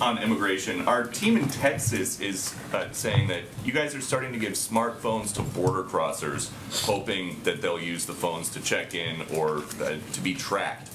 On immigration, our team in Texas is saying that you guys are starting to give smartphones to border crossers, hoping that they'll use the phones to check in or to be tracked.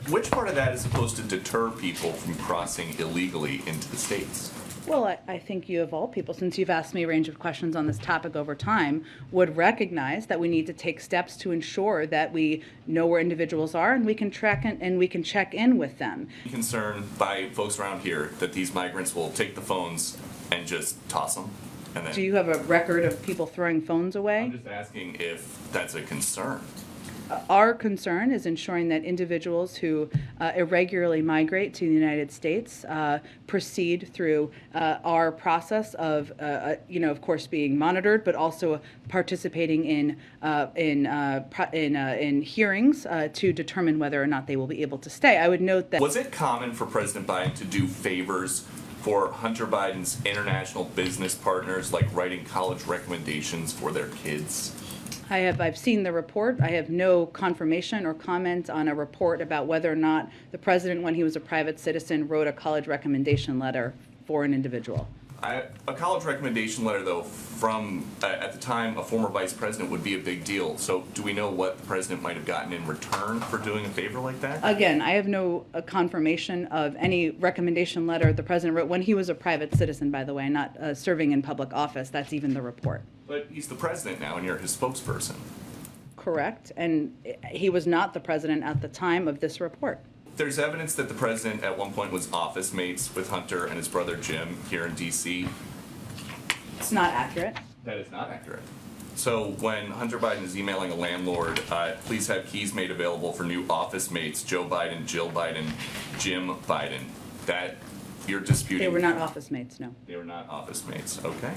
Which part of that is supposed to deter people from crossing illegally into the States? Well, I think you, of all people, since you've asked me a range of questions on this topic over time, would recognize that we need to take steps to ensure that we know where individuals are and we can track and we can check in with them. Concerned by folks around here that these migrants will take the phones and just toss them? And then, do you have a record of people throwing phones away? I'm just asking if that's a concern. Our concern is ensuring that individuals who irregularly migrate to the United States proceed through our process of, of course, being monitored, but also participating in hearings to determine whether or not they will be able to stay. I would note that. Was it common for President Biden to do favors for Hunter Biden's international business partners, like writing college recommendations for their kids? I've seen the report. I have no confirmation or comment on a report about whether or not the president, when he was a private citizen, wrote a college recommendation letter for an individual. A college recommendation letter, though, from, at the time, a former vice president would be a big deal. So do we know what the president might have gotten in return for doing a favor like that? Again, I have no confirmation of any recommendation letter the president wrote when he was a private citizen, by the way, not serving in public office. That's even the report. But he's the president now, and you're his spokesperson. Correct. And he was not the president at the time of this report. There's evidence that the president at one point was office mates with Hunter and his brother Jim here in D.C. It's not accurate. That is not accurate. So when Hunter Biden is emailing a landlord, please have keys made available for new office mates, Joe Biden, Jill Biden, Jim Biden, that you're disputing. They were not office mates, no. They were not office mates. Okay.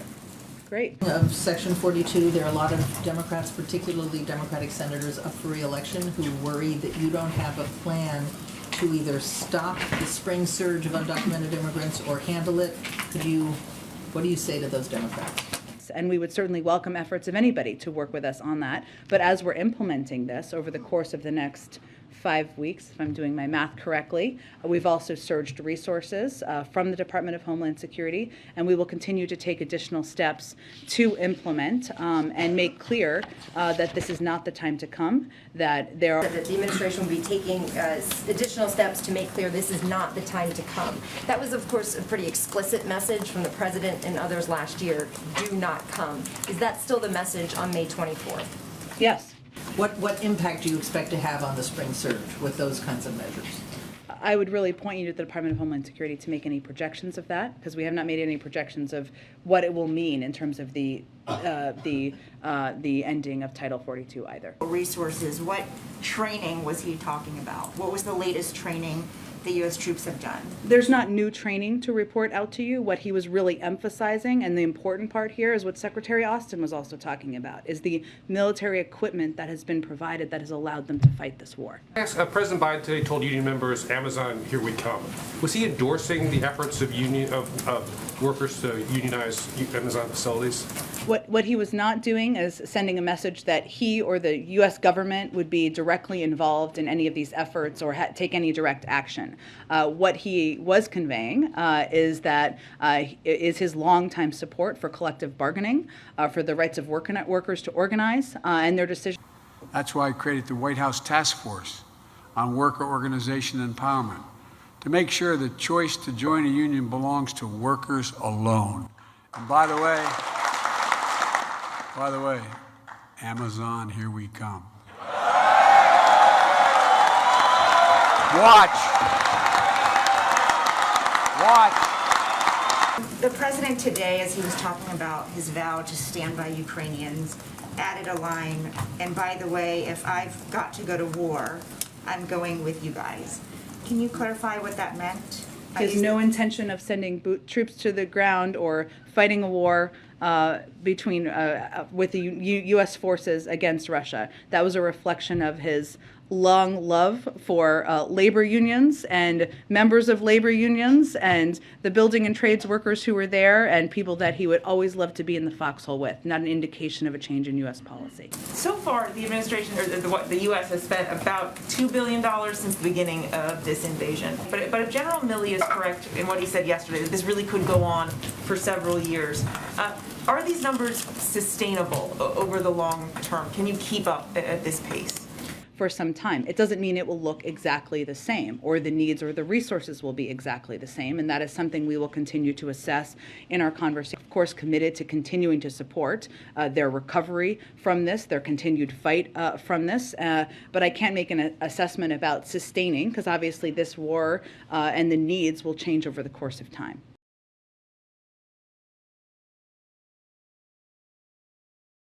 Great. Of Section 42, there are a lot of Democrats, particularly Democratic senators, up for re-election who worry that you don't have a plan to either stop the spring surge of undocumented immigrants or handle it. What do you say to those Democrats? And we would certainly welcome efforts of anybody to work with us on that. But as we're implementing this over the course of the next 5 weeks, if I'm doing my math correctly, we've also surged resources from the Department of Homeland Security, and we will continue to take additional steps to implement and make clear that this is not the time to come, that there are... That the administration will be taking additional steps to make clear this is not the time to come. That was, of course, a pretty explicit message from the president and others last year, do not come. Is that still the message on May 24th? Yes. What impact do you expect to have on the spring surge with those kinds of measures? I would really point you to the Department of Homeland Security to make any projections of that, because we have not made any projections of what it will mean in terms of the ending of Title 42 either. Resources, what training was he talking about? What was the latest training the U.S. troops have done? There's not new training to report out to you. What he was really emphasizing, and the important part here is what Secretary Austin was also talking about, is the military equipment that has been provided that has allowed them to fight this war. President Biden today told union members, Amazon, here we come. Was he endorsing the efforts of workers to unionize Amazon facilities? What he was not doing is sending a message that he or the U.S. government would be directly involved in any of these efforts or take any direct action. What he was conveying is that is his longtime support for collective bargaining, for the rights of workers to organize, and their decision. That's why I created the White House Task Force on Worker Organization Empowerment, to make sure the choice to join a union belongs to workers alone. And by the way, Amazon, here we come. Watch. The president today, as he was talking about his vow to stand by Ukrainians, added a line, and by the way, if I've got to go to war, I'm going with you guys. Can you clarify what that meant? He has no intention of sending troops to the ground or fighting a war with the U.S. forces against Russia. That was a reflection of his long love for labor unions and members of labor unions and the building and trades workers who were there and people that he would always love to be in the foxhole with, not an indication of a change in U.S. policy. So far, the administration, or the U.S. has spent about $2 billion since the beginning of this invasion. But if General Milley is correct in what he said yesterday, that this really could go on for several years, are these numbers sustainable over the long term? Can you keep up at this pace? For some time. It doesn't mean it will look exactly the same, or the needs or the resources will be exactly the same, and that is something we will continue to assess in our conversation. Of course, committed to continuing to support their recovery from this, their continued fight from this, but I can't make an assessment about sustaining, because obviously this war and the needs will change over the course of time.